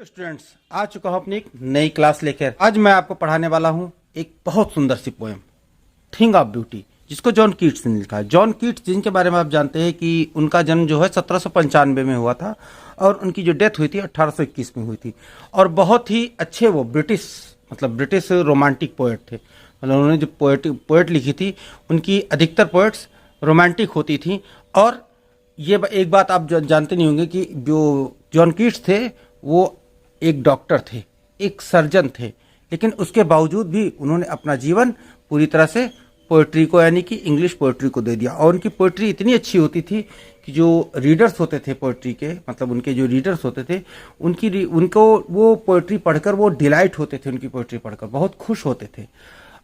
Hello students, आ चुका हूं अपनी एक नई क्लास लेकर। आज मैं आपको पढ़ाने वाला हूं एक बहुत सुंदर सी पोएम, थिंग ऑफ ब्यूटी, जिसको जॉन कीट्स ने लिखा है। जॉन कीट्स, जिनके बारे में आप जानते हैं कि उनका जन्म जो है 1795 में हुआ था और उनकी जो डेथ हुई थी 1821 में हुई थी। और बहुत ही अच्छे वो ब्रिटिश रोमांटिक पोएट थे। मतलब उन्होंने जो पोएट लिखी थी, उनकी अधिकतर पोएट्स रोमांटिक होती थी। और ये एक बात आप जानते नहीं होंगे कि जो जॉन कीट्स थे वो एक डॉक्टर थे, एक सर्जन थे, लेकिन उसके बावजूद भी उन्होंने अपना जीवन पूरी तरह से पोएट्री को, यानी कि इंग्लिश पोएट्री को दे दिया। और उनकी पोएट्री इतनी अच्छी होती थी कि जो रीडर्स होते थे पोएट्री के, मतलब उनके जो रीडर्स होते थे, उनको वो पोएट्री पढ़कर वो डिलाइट होते थे, उनकी पोएट्री पढ़कर बहुत खुश होते थे।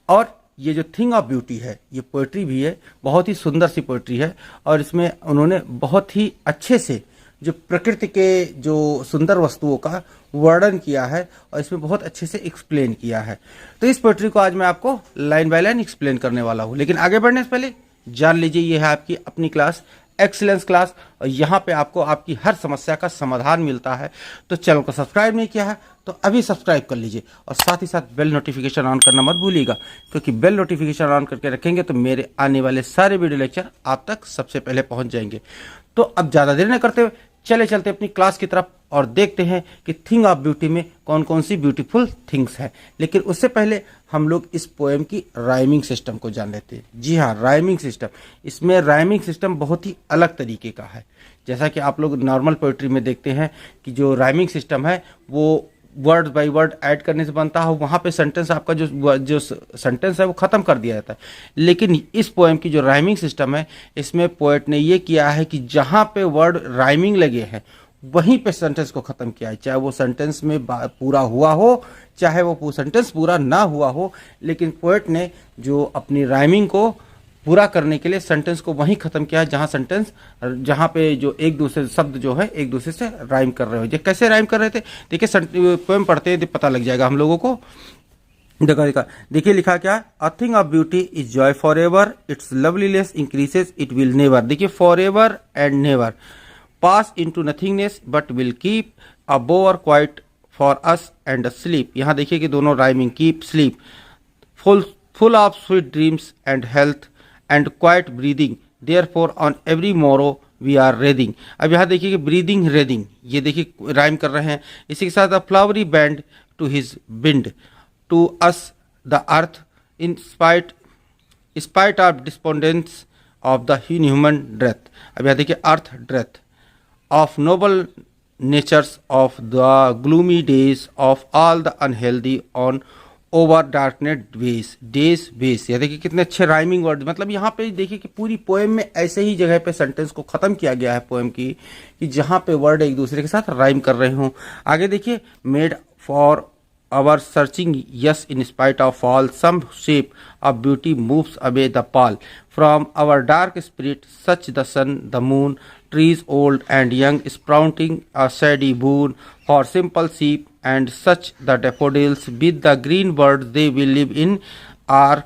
और ये जो थिंग ऑफ ब्यूटी है, ये पोएट्री भी है, बहुत ही सुंदर सी पोएट्री है। और इसमें उन्होंने बहुत ही अच्छे से जो प्रकृति के जो सुंदर वस्तुओं का वर्णन किया है और इसमें बहुत अच्छे से एक्सप्लेन किया है। तो इस पोएट्री को आज मैं आपको लाइन बाय लाइन एक्सप्लेन करने वाला हूँ। लेकिन आगे बढ़ने से पहले जान लीजिए, ये है आपकी अपनी क्लास, एक्सीलेंस क्लास, और यहाँ पे आपको आपकी हर समस्या का समाधान मिलता है। तो चैनल को सब्सक्राइब नहीं किया है तो अभी सब्सक्राइब कर लीजिए और साथ ही साथ बेल नोटिफिकेशन ऑन करना मत भूलिएगा, क्योंकि बेल नोटिफिकेशन ऑन करके रखेंगे तो मेरे आने वाले सारे वीडियो लेक्चर आप तक सबसे पहले पहुंच जाएंगे। तो अब ज़्यादा देर न करते हुए चलते अपनी क्लास की तरफ और देखते हैं कि थिंग ऑफ ब्यूटी में कौन कौन सी ब्यूटीफुल थिंग्स हैं। लेकिन उससे पहले हम लोग इस पोएम की राइमिंग सिस्टम को जान लेते हैं। जी हाँ, राइमिंग सिस्टम। इसमें राइमिंग सिस्टम बहुत ही अलग तरीके का है। जैसा कि आप लोग नॉर्मल पोएट्री में देखते हैं कि जो राइमिंग सिस्टम है वो वर्ड बाय वर्ड ऐड करने से बनता है, वहाँ पे सेंटेंस आपका जो सेंटेंस है वो ख़त्म कर दिया जाता है। लेकिन इस पोएम की जो राइमिंग सिस्टम है, इसमें पोएट ने ये किया है कि जहाँ पे वर्ड राइमिंग लगे हैं वहीं पे सेंटेंस को ख़त्म किया है। चाहे वो सेंटेंस में पूरा हुआ हो, चाहे वो सेंटेंस पूरा ना हुआ हो, लेकिन पोएट ने जो अपनी राइमिंग को पूरा करने के लिए सेंटेंस को वहीं खत्म किया है जहां पे जो एक दूसरे शब्द जो है एक दूसरे से राइम कर रहे हो। कैसे राइम कर रहे थे देखिए, पोएम पढ़ते हैं पता लग जाएगा हम लोगों को। देखिए लिखा क्या है, a thing of beauty is joy forever, its loveliness increases, it will never. देखिए, forever and never, pass into nothingness but will keep, a bower quiet for us and a sleep. यहाँ देखिए कि दोनों rhyming, keep sleep, full of sweet dreams and health and quiet breathing, therefore on every morrow we are reading। अब यहाँ देखिए कि breathing raiding, ये देखिए राइम कर रहे हैं। इसी के साथ flowery band to his bind, to us the earth in spite of despondence of the human dearth. अब यहाँ देखिए earth dearth of noble natures of the gloomy days of all the unhealthy on over darkened days ways. यह देखिए कितने अच्छे rhyming word. मतलब यहाँ पे देखिए कि पूरी पोएम में ऐसे ही जगह पे सेंटेंस को खत्म किया गया है पोएम की, कि जहाँ पे वर्ड एक दूसरे के साथ राइम कर रहे हों। आगे देखिए, made for our searching yes in spite of all, some shape of beauty moves away the pall, from our dark spirit such the sun the moon, trees old and young sprouting a shady boon, for simple sheep and such the daffodils with the green birds they will live in are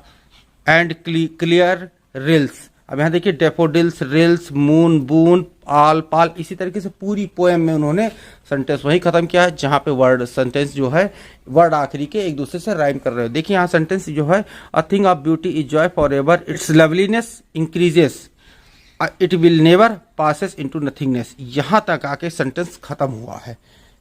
and clear rills। अब यहाँ देखिए daffodils, reels, moon, बून, आल, पाल, इसी तरीके से पूरी poem में उन्होंने sentence वही खत्म किया है जहाँ पे वर्ड सेंटेंस जो है वर्ड आखिरी के एक दूसरे से राइम कर रहे हो। देखिए यहाँ सेंटेंस जो है, a thing of beauty is joy forever, its loveliness increases, it will never passes into nothingness. यहाँ तक आके सेंटेंस खत्म हुआ है।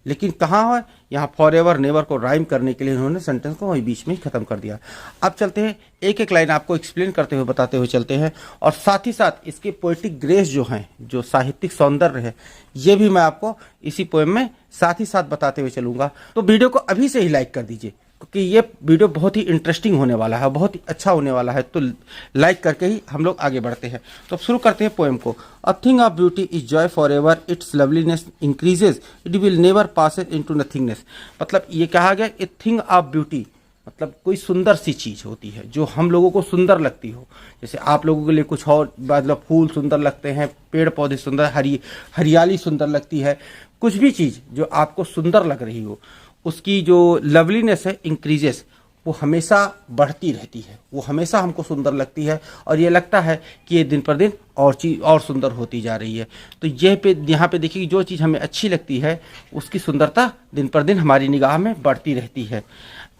लेकिन कहाँ है, यहाँ फॉर एवर नेवर को राइम करने के लिए उन्होंने सेंटेंस को वही बीच में ही खत्म कर दिया। अब चलते हैं एक एक लाइन आपको एक्सप्लेन करते हुए बताते हुए चलते हैं, और साथ ही साथ इसके पोएटिक ग्रेस जो हैं, जो साहित्यिक सौंदर्य है, ये भी मैं आपको इसी पोएम में साथ ही साथ बताते हुए चलूंगा। तो वीडियो को अभी से ही लाइक कर दीजिए, क्योंकि ये वीडियो बहुत ही इंटरेस्टिंग होने वाला है, बहुत ही अच्छा होने वाला है। तो लाइक करके ही हम लोग आगे बढ़ते हैं। तो अब शुरू करते हैं पोएम को। A thing of beauty is joy forever, its loveliness increases, it will never passes into nothingness. मतलब ये कहा गया, ए थिंग ऑफ ब्यूटी मतलब कोई सुंदर सी चीज़ होती है जो हम लोगों को सुंदर लगती हो। जैसे आप लोगों के लिए कुछ और, मतलब फूल सुंदर लगते हैं, पेड़ पौधे सुंदर, हरियाली सुंदर लगती है। कुछ भी चीज़ जो आपको सुंदर लग रही हो, उसकी जो लवलीनेस है इंक्रीजेस, वो हमेशा बढ़ती रहती है, वो हमेशा हमको सुंदर लगती है और ये लगता है कि ये दिन पर दिन और चीज़ और सुंदर होती जा रही है। तो यहाँ पे देखिए, जो चीज़ हमें अच्छी लगती है उसकी सुंदरता दिन पर दिन हमारी निगाह में बढ़ती रहती है।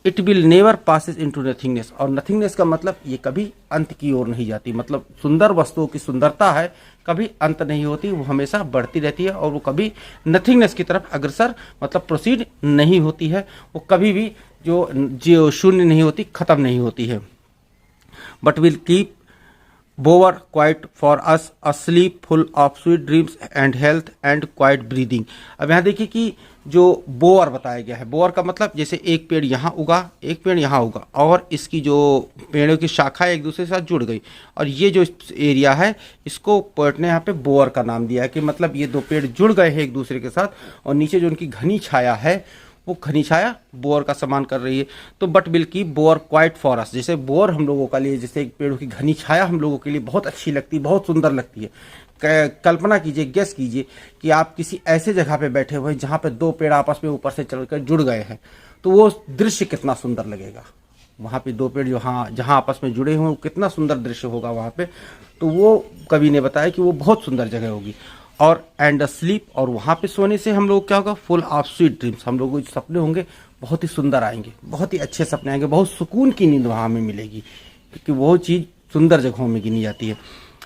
It will never passes into nothingness, और नथिंगनेस का मतलब ये कभी अंत की ओर नहीं जाती। मतलब सुंदर वस्तुओं की सुंदरता है, कभी अंत नहीं होती, वो हमेशा बढ़ती रहती है और वो कभी नथिंगनेस की तरफ अग्रसर मतलब प्रोसीड नहीं होती है। वो कभी भी जो शून्य नहीं होती, खत्म नहीं होती है। But will keep बोवर quite for us a slip full of sweet dreams and health and quite breathing. अब यहाँ देखिए कि जो बोअर बताया गया है, बोअर का मतलब जैसे एक पेड़ यहाँ उगा, एक पेड़ यहाँ उगा और इसकी जो पेड़ों की शाखा एक दूसरे के साथ जुड़ गई, और ये जो एरिया है इसको पोएट ने यहाँ पे बोअर का नाम दिया है कि मतलब ये दो पेड़ जुड़ गए हैं एक दूसरे के साथ और नीचे जो उनकी घनी छाया है वो घनी छाया बोअर का समान कर रही है। तो but will keep bower quiet for us, जैसे बोअर हम लोगों के लिए, जैसे पेड़ों की घनी छाया हम लोगों के लिए बहुत अच्छी लगती है, बहुत सुंदर लगती है। कल्पना कीजिए, गेस कीजिए कि आप किसी ऐसे जगह पे बैठे हुए हैं जहाँ पे दो पेड़ आपस में ऊपर से चलकर जुड़ गए हैं, तो वो दृश्य कितना सुंदर लगेगा। वहाँ पे दो पेड़ जहाँ आपस में जुड़े हुए हैं, वो कितना सुंदर दृश्य होगा वहाँ पे। तो वो कवि ने बताया कि वो बहुत सुंदर जगह होगी। और एंड स्लीप, और वहाँ पे सोने से हम लोग क्या होगा, फुल ऑफ स्वीट ड्रीम्स, हम लोगों के सपने होंगे बहुत ही सुंदर आएंगे, बहुत ही अच्छे सपने आएंगे, बहुत सुकून की नींद वहाँ हमें मिलेगी, क्योंकि वो चीज़ सुंदर जगहों में गिनी जाती है।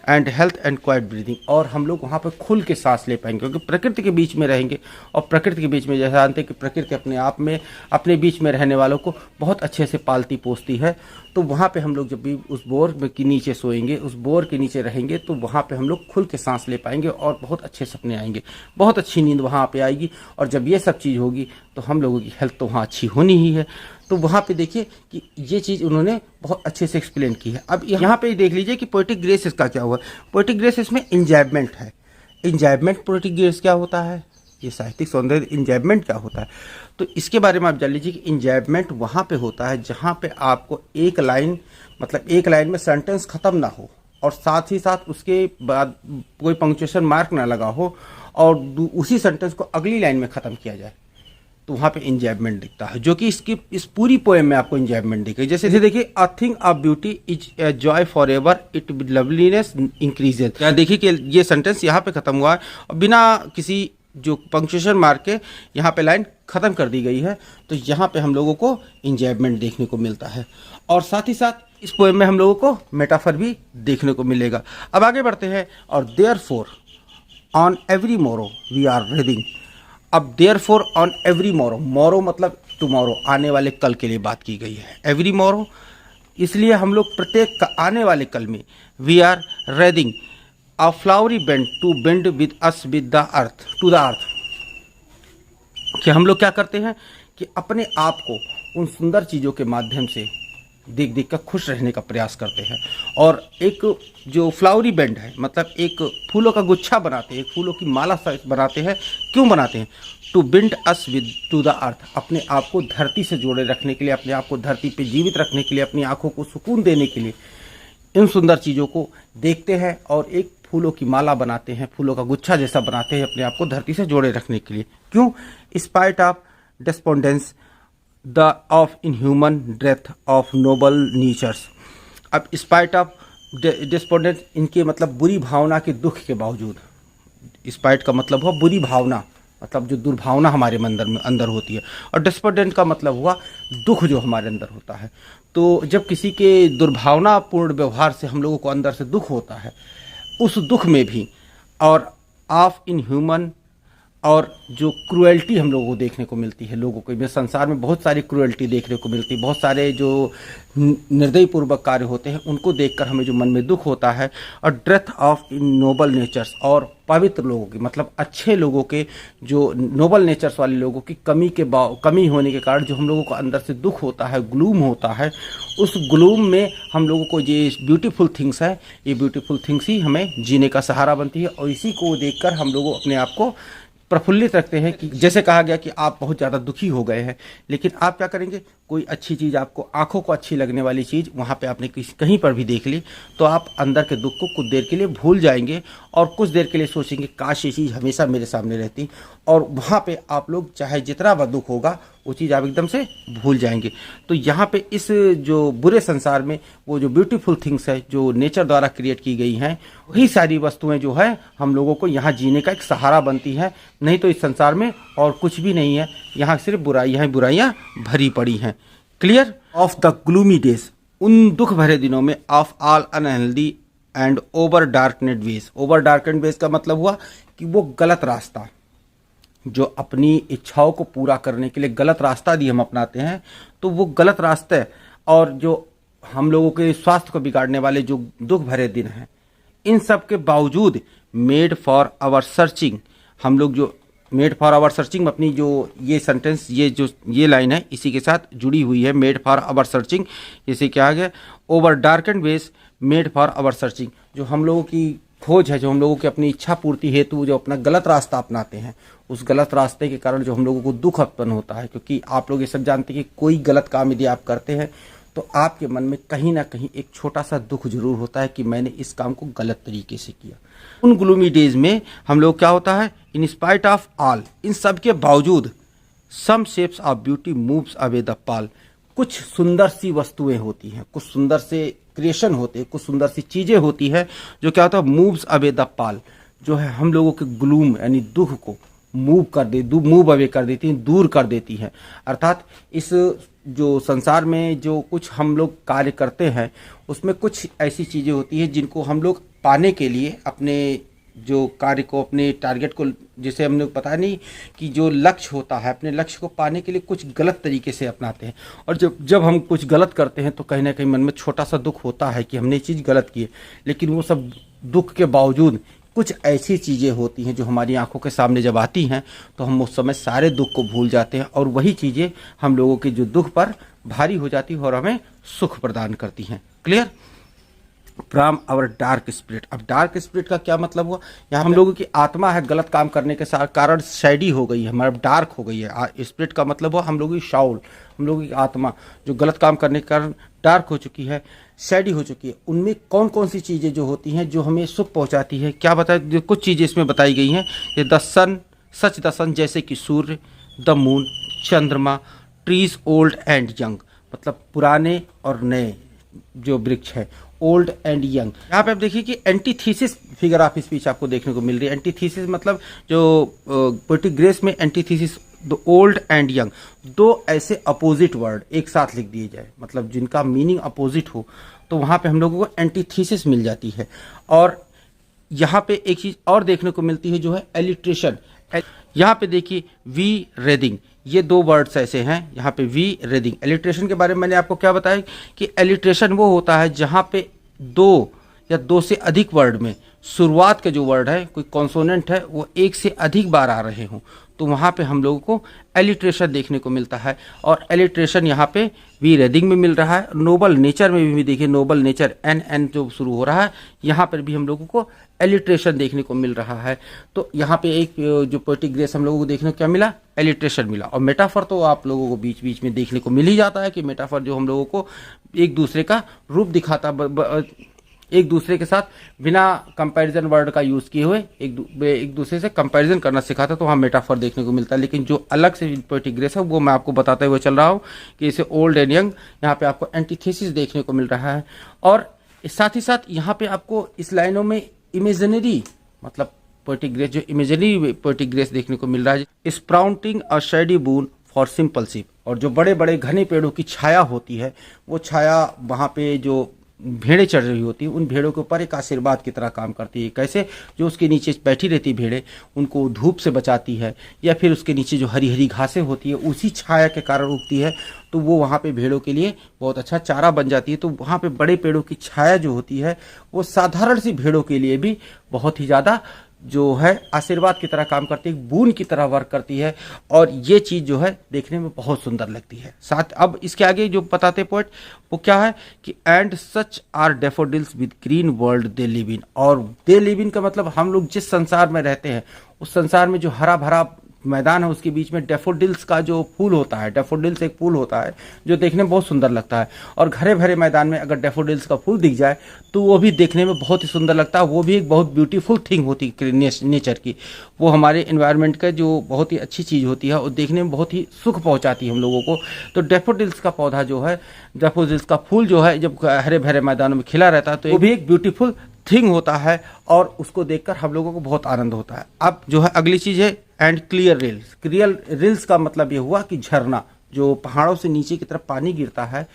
And health and quite breathing, और हम लोग वहाँ पर खुल के सांस ले पाएंगे, क्योंकि प्रकृति के बीच में रहेंगे। और प्रकृति के बीच में जैसे जानते हैं कि प्रकृति अपने आप में अपने बीच में रहने वालों को बहुत अच्छे से पालती पोसती है। तो वहाँ पे हम लोग जब भी उस बोर के नीचे सोएंगे, उस बोर के नीचे रहेंगे, तो वहाँ पे हम लोग खुल के सांस ले पाएंगे और बहुत अच्छे सपने आएंगे, बहुत अच्छी नींद वहाँ पे आएगी। और जब ये सब चीज़ होगी तो हम लोगों की हेल्थ तो वहाँ अच्छी होनी ही है। तो वहाँ पे देखिए कि ये चीज़ उन्होंने बहुत अच्छे से एक्सप्लेन की है। अब यहाँ पे देख लीजिए कि पोएटिक ग्रेस इसका क्या हुआ। पोएटिक ग्रेस इसमें इंजॉयमेंट है। इंजॉयमेंट पोएटिक ग्रेस क्या होता है, ये साहित्यिक सौंदर्य इंजॉयमेंट क्या होता है, तो इसके बारे में आप जान लीजिए कि इंजॉयमेंट वहाँ पे होता है जहाँ पे आपको एक लाइन, मतलब एक लाइन में सेंटेंस खत्म ना हो और साथ ही साथ उसके बाद कोई पंक्चुएशन मार्क ना लगा हो और उसी सेंटेंस को अगली लाइन में ख़त्म किया जाए, तो वहाँ पे इंजॉयमेंट दिखता है, जो कि इस पूरी पोएम में आपको इंजॉयमेंट दिखेगी। जैसे देखिए, अ thing of beauty is a joy for ever, it loveliness increases. यहाँ देखिए कि ये सेंटेंस यहाँ पे खत्म हुआ है और बिना किसी जो पंक्चुएशन मार्क के यहाँ पे लाइन खत्म कर दी गई है। तो यहाँ पे हम लोगों को इंजॉयमेंट देखने को मिलता है और साथ ही साथ इस पोएम में हम लोगों को मेटाफर भी देखने को मिलेगा। अब आगे बढ़ते हैं। और therefore on every morrow we are reading. अब therefore on every morrow, morrow मतलब टुमारो, आने वाले कल के लिए बात की गई है। एवरी मोरो, इसलिए हम लोग प्रत्येक आने वाले कल में we are reading a flowery band to bind with us with the earth to the earth, कि हम लोग क्या करते हैं कि अपने आप को उन सुंदर चीज़ों के माध्यम से देख देख कर खुश रहने का प्रयास करते हैं। और एक जो फ्लावरी बेंड है, मतलब एक फूलों का गुच्छा बनाते हैं, एक फूलों की माला बनाते हैं। क्यों बनाते हैं? To bind us with to the earth, अपने आप को धरती से जोड़े रखने के लिए, अपने आप को धरती पे जीवित रखने के लिए, अपनी आंखों को सुकून देने के लिए इन सुंदर चीज़ों को देखते हैं और एक फूलों की माला बनाते हैं, फूलों का गुच्छा जैसा बनाते हैं अपने आप को धरती से जोड़े रखने के लिए। क्यों? Spite of despondence the of inhuman death of noble natures. अब स्पाइट ऑफ डिस्पोंडेंस, इनके मतलब बुरी भावना के दुख के बावजूद, स्पाइट का मतलब हुआ बुरी भावना, मतलब जो दुर्भावना हमारे अंदर होती है, और डिस्पोंडेंट का मतलब हुआ दुख जो हमारे अंदर होता है। तो जब किसी के दुर्भावनापूर्ण व्यवहार से हम लोगों को अंदर से दुख होता है, उस दुख में भी और ऑफ इन ह्यूमन, और जो क्रूएल्टी हम लोगों को देखने को मिलती है, लोगों को संसार में बहुत सारी क्रूएल्टी देखने को मिलती है, बहुत सारे जो निर्दयपूर्वक कार्य होते हैं उनको देखकर हमें जो मन में दुख होता है। और death of in noble natures, और पवित्र लोगों की मतलब अच्छे लोगों के, जो नोबल नेचर्स वाले लोगों की कमी होने के कारण जो हम लोगों को अंदर से दुख होता है, ग्लूम होता है, उस ग्लूम में हम लोगों को ये ब्यूटीफुल थिंग्स है, ये ब्यूटीफुल थिंग्स ही हमें जीने का सहारा बनती है। और इसी को देखकर हम लोग अपने आप को प्रफुल्लित रखते हैं कि जैसे कहा गया कि आप बहुत ज़्यादा दुखी हो गए हैं, लेकिन आप क्या करेंगे, कोई अच्छी चीज़, आपको आंखों को अच्छी लगने वाली चीज़ वहाँ पे आपने कहीं पर भी देख ली, तो आप अंदर के दुख को कुछ देर के लिए भूल जाएंगे और कुछ देर के लिए सोचेंगे काश ये चीज़ हमेशा मेरे सामने रहती। और वहाँ पे आप लोग चाहे जितना भी दुख होगा वो चीज़ आप एकदम से भूल जाएंगे। तो यहाँ पे इस जो बुरे संसार में वो जो ब्यूटीफुल थिंग्स है जो नेचर द्वारा क्रिएट की गई हैं, वही सारी वस्तुएं जो है हम लोगों को यहाँ जीने का एक सहारा बनती है। नहीं तो इस संसार में और कुछ भी नहीं है, यहाँ सिर्फ बुराइयाँ ही बुराइयाँ भरी पड़ी हैं। Clear? Of the gloomy days, उन दुख भरे दिनों में, of all unhealthy and over darkened ways. Over darkened ways का मतलब हुआ कि वो गलत रास्ता, जो अपनी इच्छाओं को पूरा करने के लिए गलत रास्ता यदि हम अपनाते हैं तो वो गलत रास्ते और जो हम लोगों के स्वास्थ्य को बिगाड़ने वाले जो दुख भरे दिन हैं, इन सब के बावजूद मेड फॉर आवर सर्चिंग, हम लोग जो मेड फॉर आवर सर्चिंग, अपनी जो ये सेंटेंस ये लाइन है इसी के साथ जुड़ी हुई है, मेड फॉर आवर सर्चिंग। जैसे क्या आ गया, over dark and ways made for our searching, जो हम लोगों की खोज है, जो हम लोगों की अपनी इच्छा पूर्ति हेतु जो अपना गलत रास्ता अपनाते हैं, उस गलत रास्ते के कारण जो हम लोगों को दुख उत्पन्न होता है। क्योंकि आप लोग ये सब जानते हैं कि कोई गलत काम यदि आप करते हैं तो आपके मन में कहीं ना कहीं एक छोटा सा दुख जरूर होता है कि मैंने इस काम को गलत तरीके से किया। उन ग्लूमी डेज में हम लोग क्या होता है, इन स्पाइट ऑफ ऑल, इन सब के बावजूद, some shapes of beauty moves away the pall, कुछ सुंदर सी वस्तुएं होती हैं, कुछ सुंदर से क्रिएशन होते हैं, कुछ सुंदर सी चीजें होती है जो क्या होता है, मूव्स अवे द पाल, जो है हम लोगों के ग्लूम यानी दुख को मूव अवे कर देती हैं, दूर कर देती हैं। अर्थात इस जो संसार में जो कुछ हम लोग कार्य करते हैं उसमें कुछ ऐसी चीजें होती हैं जिनको हम लोग पाने के लिए अपने जो कार्य को, अपने टारगेट को, जैसे हमने पता नहीं कि जो लक्ष्य होता है, अपने लक्ष्य को पाने के लिए कुछ गलत तरीके से अपनाते हैं। और जब हम कुछ गलत करते हैं तो कहीं ना कहीं मन में छोटा सा दुख होता है कि हमने ये चीज़ गलत की है। लेकिन वो सब दुख के बावजूद कुछ ऐसी चीज़ें होती हैं जो हमारी आंखों के सामने जब आती हैं तो हम उस समय सारे दुख को भूल जाते हैं, और वही चीज़ें हम लोगों के जो दुख पर भारी हो जाती है और हमें सुख प्रदान करती हैं। Clear? From our dark spirit. अब डार्क स्पिरिट का क्या मतलब हुआ, यहाँ हम लोगों की आत्मा है गलत काम करने के कारण शैडी हो गई है, हमारा डार्क हो गई है। स्पिरिट का मतलब हुआ हम लोगों की शाउल, हम लोगों की आत्मा जो गलत काम करने के कारण डार्क हो चुकी है, शैडी हो चुकी है। उनमें कौन कौन सी चीज़ें जो होती हैं जो हमें सुख पहुँचाती है, क्या बताए, कुछ चीज़ें इसमें बताई गई हैं कि द सन, सच द सन, जैसे कि सूर्य, द मून, चंद्रमा, ट्रीज ओल्ड एंड यंग, मतलब पुराने और नए जो वृक्ष है, ओल्ड एंड यंग। यहाँ पे आप देखिए कि एंटीथीसिस फिगर ऑफ स्पीच आपको देखने को मिल रही है। एंटीथीसिस मतलब जो पोएटिक ग्रेस में antithesis, the old and young, दो ऐसे अपोजिट वर्ड एक साथ लिख दिए जाए, मतलब जिनका मीनिंग अपोजिट हो, तो वहाँ पे हम लोगों को एंटीथीसिस मिल जाती है। और यहाँ पे एक चीज़ और देखने को मिलती है जो है एलिट्रेशन। यहाँ पे देखिए वी रेडिंग, ये दो वर्ड्स ऐसे हैं यहाँ पे, वी रेडिंग। एलिट्रेशन के बारे में मैंने आपको क्या बताया कि एलिट्रेशन वो होता है जहाँ पे दो या दो से अधिक वर्ड में शुरुआत के जो वर्ड है, कोई कॉन्सोनेंट है, वो एक से अधिक बार आ रहे हों, तो वहाँ पे हम लोगों को एलिट्रेशन देखने को मिलता है। और एलिट्रेशन यहाँ पे वी रेडिंग में मिल रहा है। नोबल नेचर में भी देखिए, नोबल नेचर एन जो शुरू हो रहा है, यहाँ पर भी हम लोगों को एलिट्रेशन देखने को मिल रहा है। तो यहाँ पे एक जो पोएटिक ग्रेस हम लोगों को देखने को क्या मिला, एलिट्रेशन मिला। और मेटाफर तो आप लोगों को बीच बीच में देखने को मिल ही जाता है कि मेटाफर जो हम लोगों को एक दूसरे का रूप दिखाता, एक दूसरे के साथ बिना कंपैरिजन वर्ड का यूज़ किए हुए एक दूसरे से कंपैरिजन करना सिखाता, तो वहाँ मेटाफर देखने को मिलता है। लेकिन जो अलग से पोएटिक ग्रेस है वो मैं आपको बताते हुए चल रहा हूँ कि इसे ओल्ड एंड यंग, यहाँ पे आपको एंटीथेसिस देखने को मिल रहा है। और साथ ही साथ यहाँ पे आपको इस लाइनों में इमेजिनरी, मतलब पोएटिक ग्रेस, जो इमेजिनरी पोएटिक ग्रेस देखने को मिल रहा है। Sprouting a shady boon for simple ship, और जो बड़े बड़े घने पेड़ों की छाया होती है, वो छाया वहाँ पे जो भेड़ें चढ़ रही होती हैं, उन भेड़ों के ऊपर एक आशीर्वाद की तरह काम करती है। कैसे, जो उसके नीचे बैठी रहती भेड़ें, उनको धूप से बचाती है, या फिर उसके नीचे जो हरी हरी घासें होती है उसी छाया के कारण उगती है, तो वो वहाँ पे भेड़ों के लिए बहुत अच्छा चारा बन जाती है। तो वहाँ पे बड़े पेड़ों की छाया जो होती है वो साधारण सी भेड़ों के लिए भी बहुत ही ज़्यादा जो है आशीर्वाद की तरह काम करती है, बून की तरह वर्क करती है। और ये चीज़ जो है देखने में बहुत सुंदर लगती है। साथ अब इसके आगे जो बताते पोएट वो क्या है कि and such are daffodils with green world they live in. और दे लिव इन का मतलब हम लोग जिस संसार में रहते हैं उस संसार में जो हरा भरा मैदान है उसके बीच में डैफोडिल्स का जो फूल होता है, डैफोडिल्स एक फूल होता है जो देखने में बहुत सुंदर लगता है। और घरे भरे मैदान में अगर डैफोडिल्स का फूल दिख जाए तो वो भी देखने में बहुत ही सुंदर लगता है। वो भी एक बहुत ब्यूटीफुल थिंग होती है नेचर की। वो हमारे इन्वायरमेंट का जो बहुत ही अच्छी चीज़ होती है और देखने में बहुत ही सुख पहुंचाती है हम लोगों को। तो डैफोडिल्स का पौधा जो है, डैफोडिल्स का फूल जो है जब हरे भरे मैदानों में खिला रहता है तो वो भी एक ब्यूटीफुल थिंग होता है और उसको देखकर हम लोगों को बहुत आनंद होता है। अब जो है अगली चीज़ है and clear reels. Clear reels का मतलब ये हुआ कि झरना, जो पहाड़ों से नीचे की तरफ पानी गिरता है,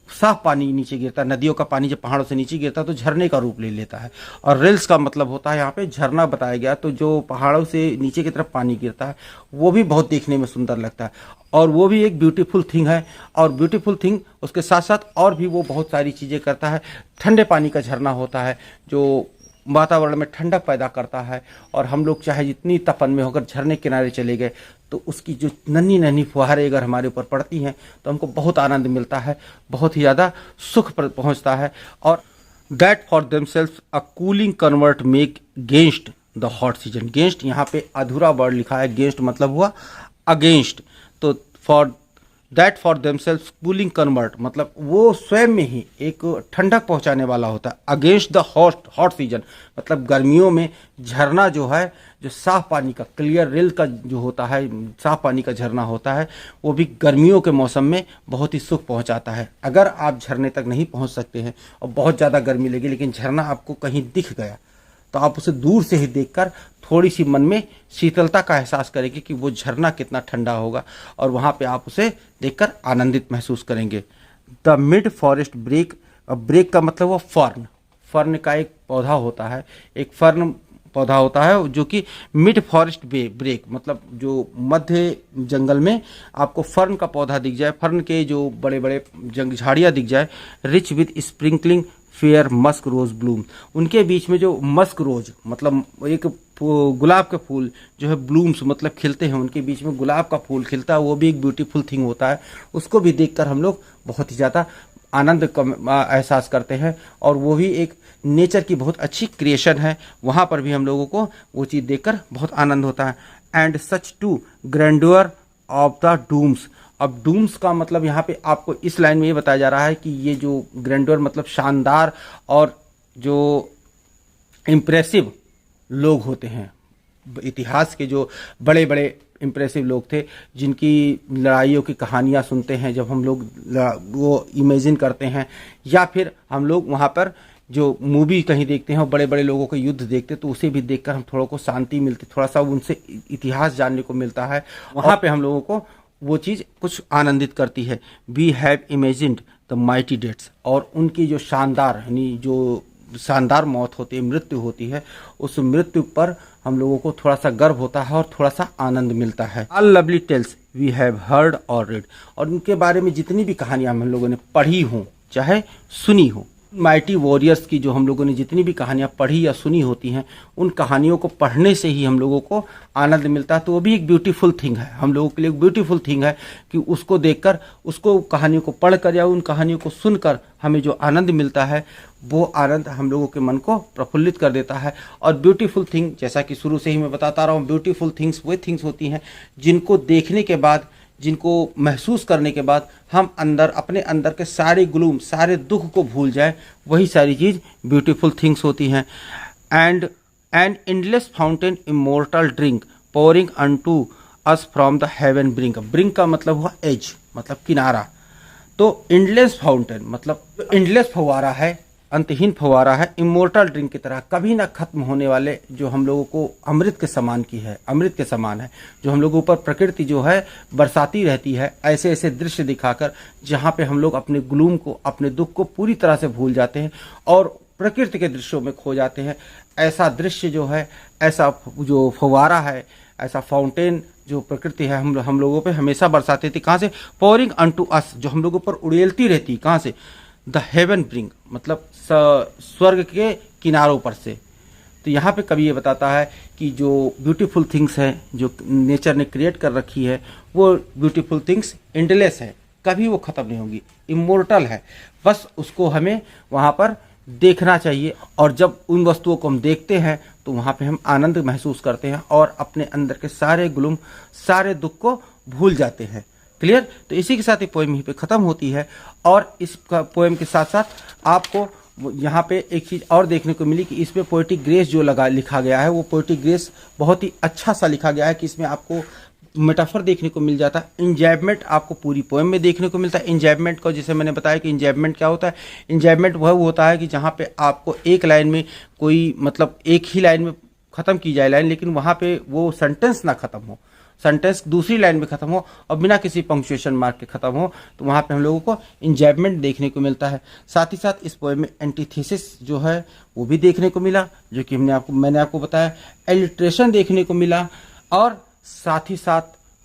साफ पानी नीचे गिरता है। नदियों का पानी जब पहाड़ों से नीचे गिरता है तो झरने का रूप ले लेता है। और रिल्स का मतलब होता है यहाँ पे झरना बताया गया। तो जो पहाड़ों से नीचे की तरफ पानी गिरता है वो भी बहुत देखने में सुंदर लगता है और वो भी एक ब्यूटीफुल थिंग है। और ब्यूटीफुल थिंग उसके साथ साथ और भी वो बहुत सारी चीज़ें करता है। ठंडे पानी का झरना होता है जो वातावरण में ठंडक पैदा करता है। और हम लोग चाहे जितनी तपन में होकर झरने किनारे चले गए तो उसकी जो नन्ही नन्ही फुहारें अगर हमारे ऊपर पड़ती हैं तो हमको बहुत आनंद मिलता है, बहुत ही ज़्यादा सुख पहुंचता है। और that for themselves a cooling convert make against the hot season. Against यहाँ पे अधूरा वर्ड लिखा है, गेंस्ट मतलब हुआ अगेंस्ट। तो for that for themselves cooling convert मतलब वो स्वयं में ही एक ठंडक पहुंचाने वाला होता है। अगेंस्ट द हॉट सीजन मतलब गर्मियों में झरना जो है, जो साफ पानी का क्लियर रिल का जो होता है, साफ पानी का झरना होता है, वो भी गर्मियों के मौसम में बहुत ही सुख पहुंचाता है। अगर आप झरने तक नहीं पहुंच सकते हैं और बहुत ज़्यादा गर्मी लगी लेकिन झरना आपको कहीं दिख गया तो आप उसे दूर से ही देखकर थोड़ी सी मन में शीतलता का एहसास करेंगे कि वो झरना कितना ठंडा होगा और वहाँ पे आप उसे देखकर आनंदित महसूस करेंगे। The mid forest brake, brake का मतलब वो फर्न, फर्न का एक पौधा होता है, एक फर्न पौधा होता है जो कि मिड फॉरेस्ट ब्रेक मतलब जो मध्य जंगल में आपको फर्न का पौधा दिख जाए, फर्न के जो बड़े बड़े झाड़ियाँ दिख जाए, rich with sprinkling fair musk rose bloom, उनके बीच में जो मस्क रोज मतलब एक गुलाब के फूल जो है ब्लूम्स मतलब खिलते हैं, उनके बीच में गुलाब का फूल खिलता है, वो भी एक ब्यूटीफुल थिंग होता है। उसको भी देखकर हम लोग बहुत ही ज़्यादा आनंद का एहसास करते हैं और वो भी एक नेचर की बहुत अच्छी क्रिएशन है। वहाँ पर भी हम लोगों को वो चीज़ देखकर बहुत आनंद होता है। And such too grandeur of the dooms. अब डूम्स का मतलब यहाँ पे आपको इस लाइन में ये बताया जा रहा है कि ये जो ग्रैंडर मतलब शानदार और जो इम्प्रेसिव लोग होते हैं, इतिहास के जो बड़े बड़े इम्प्रेसिव लोग थे जिनकी लड़ाइयों की कहानियाँ सुनते हैं, जब हम लोग वो इमेजिन करते हैं या फिर हम लोग वहाँ पर जो मूवी कहीं देखते हैं और बड़े बड़े लोगों के युद्ध देखते हैं तो उसे भी देखकर हम थोड़ा को शांति मिलती, थोड़ा सा उनसे इतिहास जानने को मिलता है। वहाँ पे हम लोगों को वो चीज़ कुछ आनंदित करती है। We have imagined the mighty deaths, और उनकी जो शानदार यानी जो शानदार मौत होती है, मृत्यु होती है, उस मृत्यु पर हम लोगों को थोड़ा सा गर्व होता है और थोड़ा सा आनंद मिलता है। All lovely tales we have heard और रेड, और उनके बारे में जितनी भी कहानियाँ हम लोगों ने पढ़ी हों चाहे सुनी हो, माइटी वॉरियर्स की जो हम लोगों ने जितनी भी कहानियाँ पढ़ी या सुनी होती हैं, उन कहानियों को पढ़ने से ही हम लोगों को आनंद मिलता है। तो वो भी एक ब्यूटीफुल थिंग है, हम लोगों के लिए एक ब्यूटीफुल थिंग है कि उसको देखकर, उसको कहानियों को पढ़कर या उन कहानियों को सुनकर हमें जो आनंद मिलता है वो आनंद हम लोगों के मन को प्रफुल्लित कर देता है। और ब्यूटीफुल थिंग, जैसा कि शुरू से ही मैं बताता रहा हूँ, ब्यूटीफुल थिंग्स वो थिंग्स होती हैं जिनको देखने के बाद, जिनको महसूस करने के बाद हम अंदर अपने अंदर के सारे ग्लूम, सारे दुख को भूल जाए, वही सारी चीज़ ब्यूटीफुल थिंग्स होती हैं। And an endless fountain immortal drink pouring unto us from the heaven brink. Brink का मतलब हुआ एज, मतलब किनारा। तो एंडलेस फाउंटेन मतलब एंडलेस फव्वारा है, अंतहीन फव्वारा है, इमोर्टल ड्रिंक की तरह, कभी ना खत्म होने वाले, जो हम लोगों को अमृत के समान की है, अमृत के समान है, जो हम लोगों पर प्रकृति जो है बरसाती रहती है, ऐसे ऐसे दृश्य दिखाकर जहाँ पे हम लोग अपने ग्लूम को, अपने दुख को पूरी तरह से भूल जाते हैं और प्रकृति के दृश्यों में खो जाते हैं। ऐसा दृश्य जो है, ऐसा जो फव्वारा है, ऐसा फाउंटेन जो प्रकृति है हम लोगों पे हमेशा बरसाती थी। कहाँ से? पोरिंग अनटू अस, जो हम लोगों पर उड़ेलती रहती। कहाँ से? द हेवन ब्रिंग, मतलब स्वर्ग के किनारों पर से। तो यहाँ पे कवि ये बताता है कि जो ब्यूटीफुल थिंग्स हैं जो नेचर ने क्रिएट कर रखी है, वो ब्यूटीफुल थिंग्स एंडलेस है, कभी वो ख़त्म नहीं होगी, इमोर्टल है। बस उसको हमें वहाँ पर देखना चाहिए। और जब उन वस्तुओं को हम देखते हैं तो वहाँ पे हम आनंद महसूस करते हैं और अपने अंदर के सारे गुलुम, सारे दुख को भूल जाते हैं। क्लियर? तो इसी के साथ ये पोएम यहीं पे ख़त्म होती है। और इस पोएम के साथ साथ आपको यहाँ पे एक चीज़ और देखने को मिली कि इसमें पोएटिक ग्रेस जो लिखा गया है, वो पोएटिक ग्रेस बहुत ही अच्छा सा लिखा गया है कि इसमें आपको मेटाफर देखने को मिल जाता है। इंजॉयमेंट आपको पूरी पोएम में देखने को मिलता है। इंजॉयमेंट को जैसे मैंने बताया कि इंजॉयमेंट क्या होता है, इंजॉयमेंट वह होता है कि जहाँ पे आपको एक लाइन में कोई मतलब एक ही लाइन में ख़त्म की जाए लाइन, लेकिन वहाँ पे वो सेंटेंस ना ख़त्म हो, सेंटेंस दूसरी लाइन में ख़त्म हो और बिना किसी पंक्चुएशन मार्क के ख़त्म हो, तो वहाँ पे हम लोगों को इंजॉयमेंट देखने को मिलता है। साथ ही साथ इस पोएम में एंटीथेसिस जो है वो भी देखने को मिला, जो कि मैंने आपको बताया। एलिट्रेशन देखने को मिला और साथ ही साथ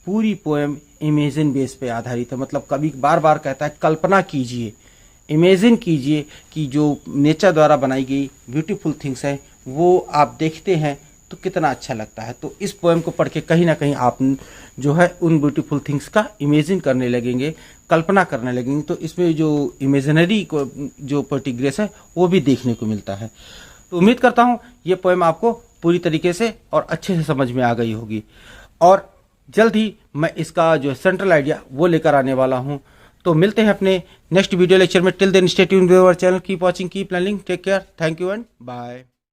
पूरी पोएम इमेजिन बेस पे आधारित है। मतलब कभी बार बार कहता है कल्पना कीजिए, इमेजिन कीजिए कि जो नेचर द्वारा बनाई गई ब्यूटीफुल थिंग्स है वो आप देखते हैं तो कितना अच्छा लगता है। तो इस पोएम को पढ़ के कहीं ना कहीं आप जो है उन ब्यूटीफुल थिंग्स का इमेजिन करने लगेंगे, कल्पना करने लगेंगे। तो इसमें जो इमेजिनरी को जो पोएटिक ग्रेस है वो भी देखने को मिलता है। तो उम्मीद करता हूँ ये पोएम आपको पूरी तरीके से और अच्छे से समझ में आ गई होगी और जल्द ही मैं इसका जो सेंट्रल आइडिया वो लेकर आने वाला हूँ। तो मिलते हैं अपने नेक्स्ट वीडियो लेक्चर में। Till then stay tuned with our channel, keep watching, keep learning, take care, thank you and bye.